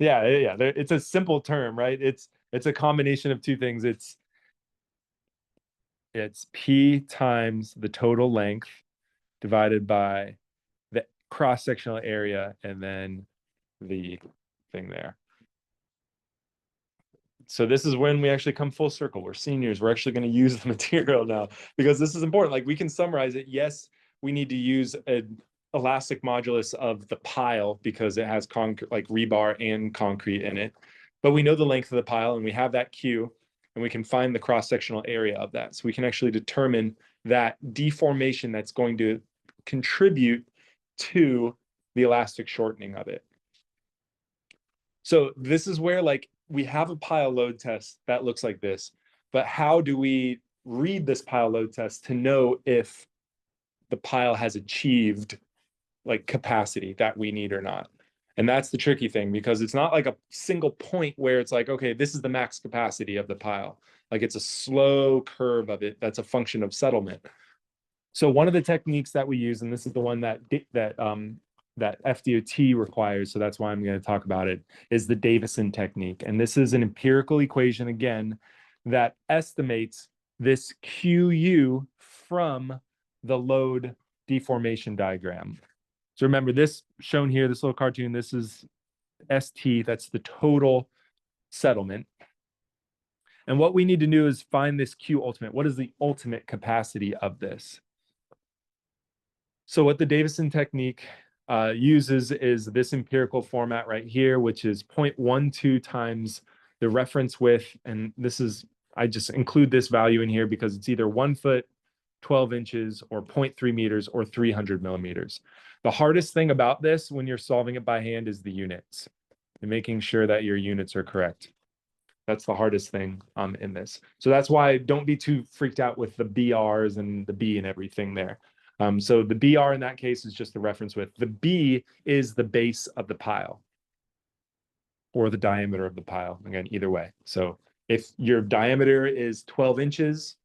Yeah. It's a simple term, right? It's a combination of two things. It's P times the total length divided by the cross-sectional area and then the thing there. So this is when we actually come full circle. We're seniors. We're actually going to use the material now because this is important. Like we can summarize it. Yes, we need to use an elastic modulus of the pile because it has concrete, like rebar and concrete in it. But we know the length of the pile and we have that Q and we can find the cross-sectional area of that. So we can actually determine that deformation that's going to contribute to the elastic shortening of it. So this is where like we have a pile load test that looks like this, but how do we read this pile load test to know if the pile has achieved like capacity that we need or not? And that's the tricky thing because it's not like a single point where it's like, okay, this is the max capacity of the pile. Like it's a slow curve of it. That's a function of settlement. So one of the techniques that we use, and this is the one that FDOT requires, so that's why I'm going to talk about it, is the Davison technique. And this is an empirical equation, again, that estimates this QU from the load deformation diagram. So remember this shown here, this little cartoon, this is ST, that's the total settlement. And what we need to do is find this Q ultimate. What is the ultimate capacity of this? So what the Davison technique uses is this empirical format right here, which is 0.12 times the reference width. And this is, I just include this value in here because it's either 1 foot, 12 inches, or 0.3 meters, or 300 millimeters. The hardest thing about this when you're solving it by hand is the units and making sure that your units are correct. That's the hardest thing in this. So that's why don't be too freaked out with the BRs and the B and everything there. So the BR in that case is just the reference width. The B is the base of the pile or the diameter of the pile. Again, either way. So if your diameter is 12 inches,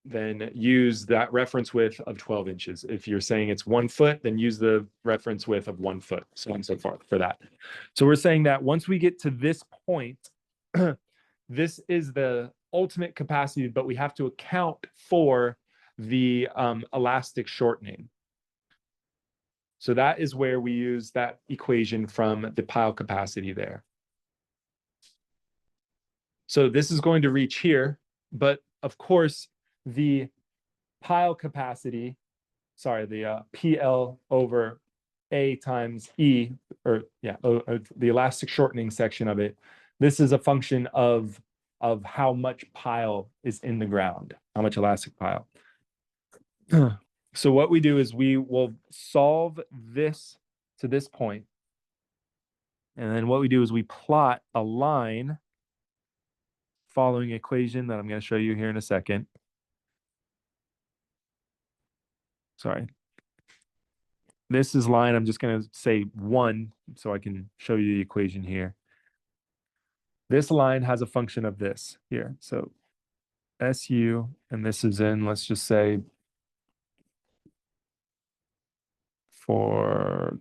then use that reference width of 12 inches. If you're saying it's 1 foot, then use the reference width of 1 foot, so on and so forth for that. So we're saying that once we get to this point, this is the ultimate capacity, but we have to account for the elastic shortening. So that is where we use that equation from the pile capacity there. So this is going to reach here, but of course, the pile capacity, sorry, the PL over A times E, or yeah, the elastic shortening section of it, this is a function of how much pile is in the ground, how much elastic pile. So what we do is we will solve this to this point. And then what we do is we plot a line following equation that I'm going to show you here in a second. Sorry. This is line, I'm just going to say 1 so I can show you the equation here. This line has a function of this here. So SU, and this is in, let's just say, for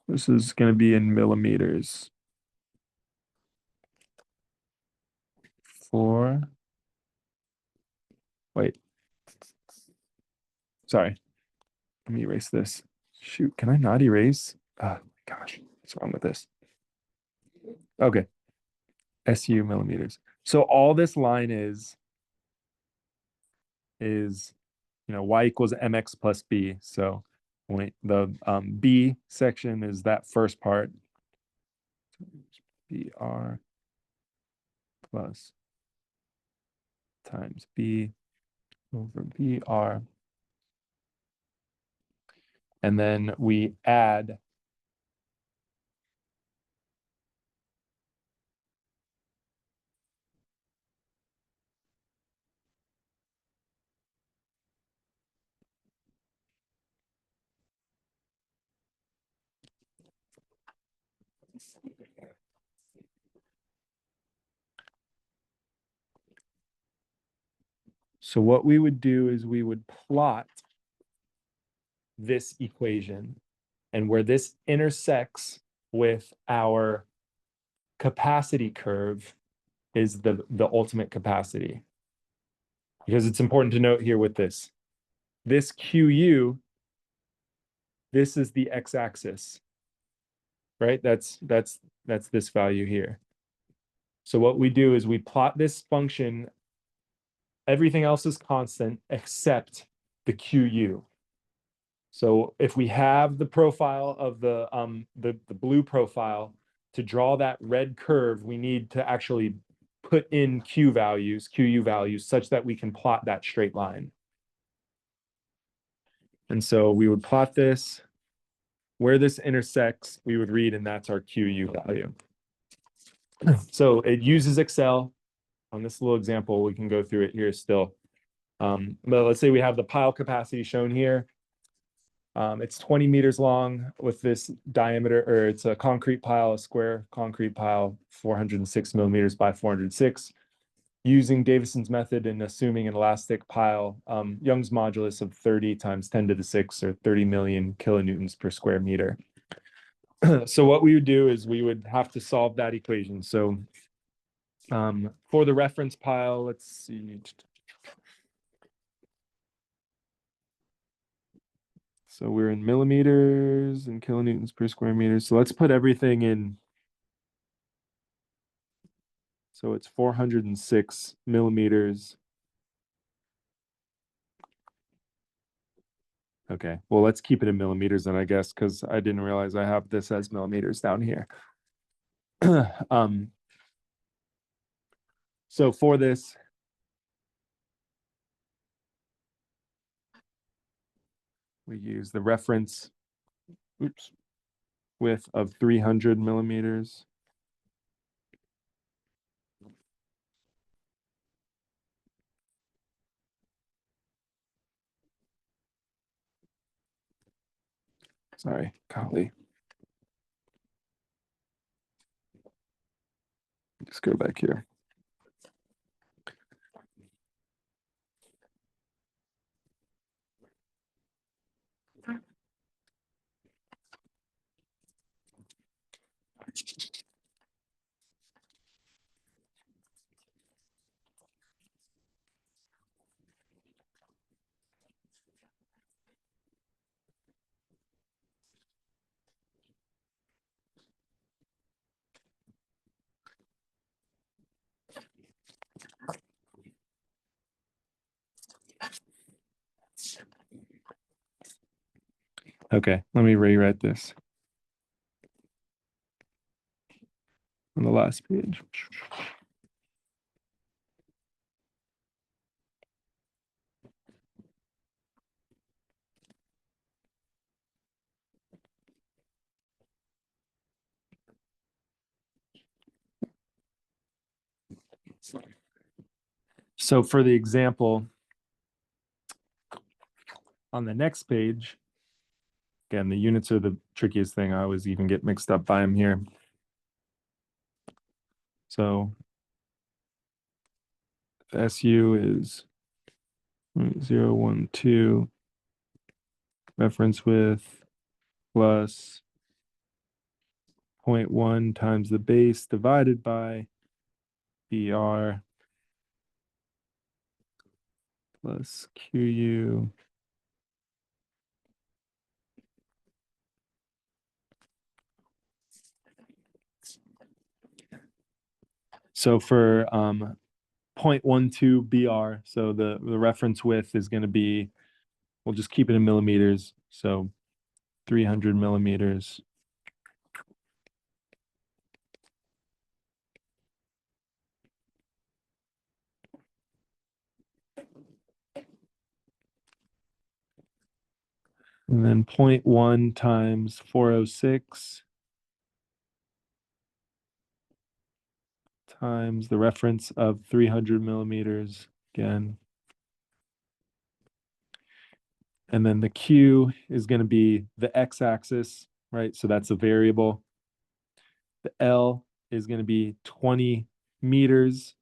this is going to be in millimeters. Wait. Sorry. Let me erase this. Shoot, can I not erase? Oh my gosh, what's wrong with this? Okay. SU millimeters. So all this line is, y equals mx plus b. So the b section is that first part. BR plus times b over BR. And then we add so what we would do is we would plot this equation, and where this intersects with our capacity curve is the ultimate capacity. Because it's important to note here with this QU this is the x-axis, right? That's this value here. So what we do is we plot this function. Everything else is constant except the QU. So if we have the profile of the blue profile, to draw that red curve, we need to actually put in QU values, such that we can plot that straight line. And so we would plot this. Where this intersects, we would read, and that's our QU value. So it uses Excel. On this little example, we can go through it here still. But let's say we have the pile capacity shown here. It's 20 meters long with this diameter, or it's a concrete pile, a square concrete pile, 406 millimeters by 406. Using Davison's method and assuming an elastic pile, Young's modulus of 30 times 10 to the 6, or 30 million kilonewtons per square meter. So what we would do is we would have to solve that equation. So for the reference pile, let's see. So we're in millimeters and kilonewtons per square meter. So let's put everything in. So it's 406 millimeters. Okay, well, let's keep it in millimeters then, I guess, because I didn't realize I have this as millimeters down here. So for this, we use the reference width of 300 millimeters. Sorry, golly. Just go back here. Okay, let me rewrite this on the last page. So for the example on the next page, again, the units are the trickiest thing. I always even get mixed up by them here. So SU is 0.012 reference width plus 0.1 times the base divided by BR plus QU So for 0.12 BR, so the reference width is going to be, we'll just keep it in millimeters. So 300 millimeters. And then 0.1 times 406 times the reference of 300 millimeters again. And then the Q is going to be the x-axis, right? So that's a variable. The L is going to be 20 meters.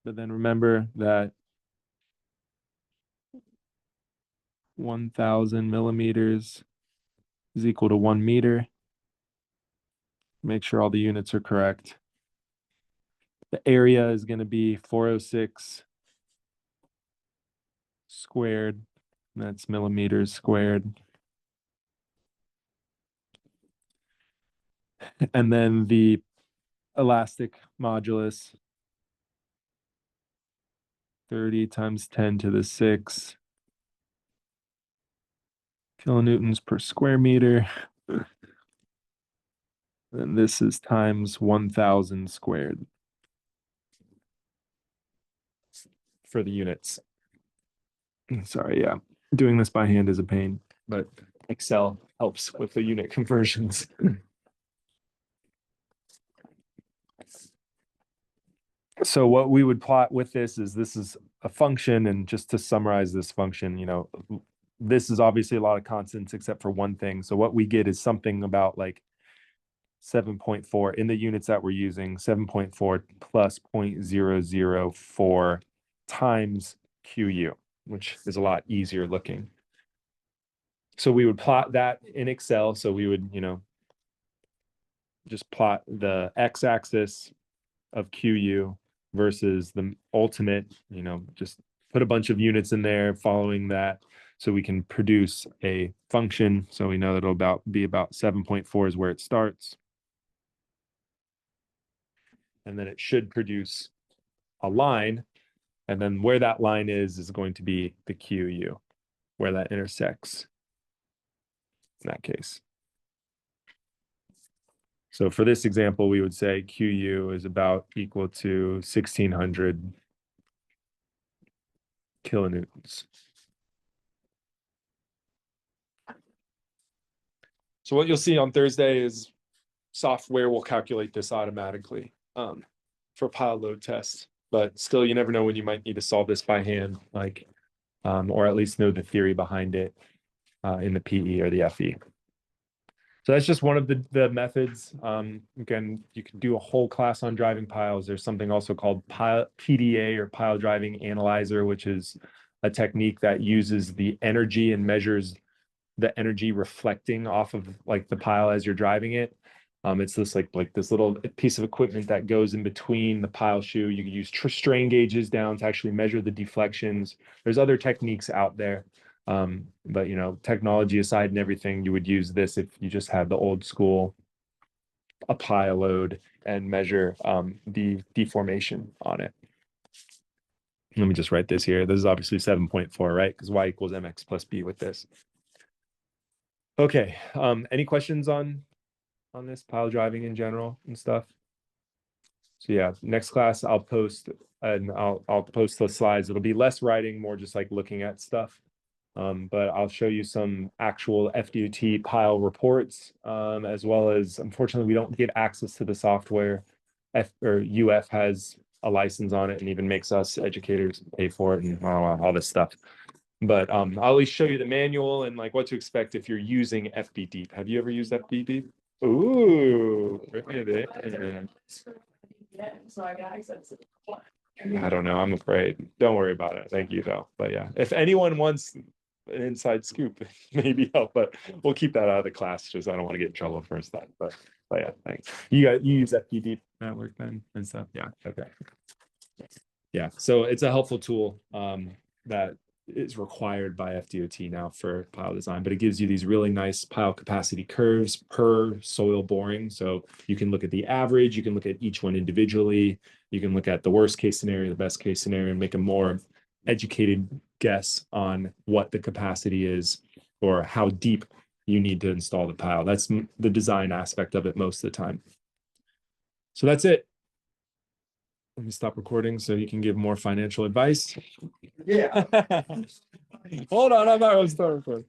But then remember that 1,000 millimeters is equal to 1 meter. Make sure all the units are correct. The area is going to be 406 squared That's millimeters squared. And then the elastic modulus, 30 times 10 to the 6 kilonewtons per square meter. And this is times 1,000 squared for the units. Sorry, yeah. Doing this by hand is a pain, but Excel helps with the unit conversions. So what we would plot with this is a function, and just to summarize this function, this is obviously a lot of constants except for one thing. So what we get is something about like 7.4 in the units that we're using, 7.4 plus 0.004 times QU, which is a lot easier looking. So we would plot that in Excel. So we would, just plot the x-axis of QU versus the ultimate, just put a bunch of units in there following that so we can produce a function. So we know that it'll be about 7.4 is where it starts. And then it should produce a line. And then where that line is going to be the QU, where that intersects in that case. So for this example, we would say QU is about equal to 1,600 kilonewtons. So what you'll see on Thursday is software will calculate this automatically for pile load tests. But still, you never know when you might need to solve this by hand, or at least know the theory behind it in the PE or the FE. So that's just one of the methods. Again, you can do a whole class on driving piles. There's something also called PDA or pile driving analyzer, which is a technique that uses the energy and measures the energy reflecting off of like the pile as you're driving it. It's this like this little piece of equipment that goes in between the pile shoe. You can use strain gauges down to actually measure the deflections. There's other techniques out there. But technology aside and everything, you would use this if you just had the old school a pile load and measure the deformation on it. Let me just write this here. This is obviously 7.4, right? Because y equals mx plus b with this. Okay. Any questions on this pile driving in general and stuff? So yeah, next class I'll post and I'll post the slides. It'll be less writing, more just like looking at stuff. But I'll show you some actual FDOT pile reports, as well as, unfortunately, we don't get access to the software. UF has a license on it and even makes us educators pay for it and all this stuff. But I'll at least show you the manual and like what to expect if you're using FBD. Have you ever used FBD? Ooh, bring it in. I don't know. I'm afraid. Don't worry about it. Thank you, though. But yeah, if anyone wants an inside scoop, maybe help. But we'll keep that out of the class, just I don't want to get in trouble for that. But yeah, thanks. You use FPD network then and stuff. Yeah. Okay. Yeah. So it's a helpful tool that is required by FDOT now for pile design, but it gives you these really nice pile capacity curves per soil boring. So you can look at the average, you can look at each one individually, you can look at the worst case scenario, the best case scenario, and make a more educated guess on what the capacity is or how deep you need to install the pile. That's the design aspect of it most of the time. So that's it. Let me stop recording so you can give more financial advice. Yeah. Hold on, I'm not going to start recording.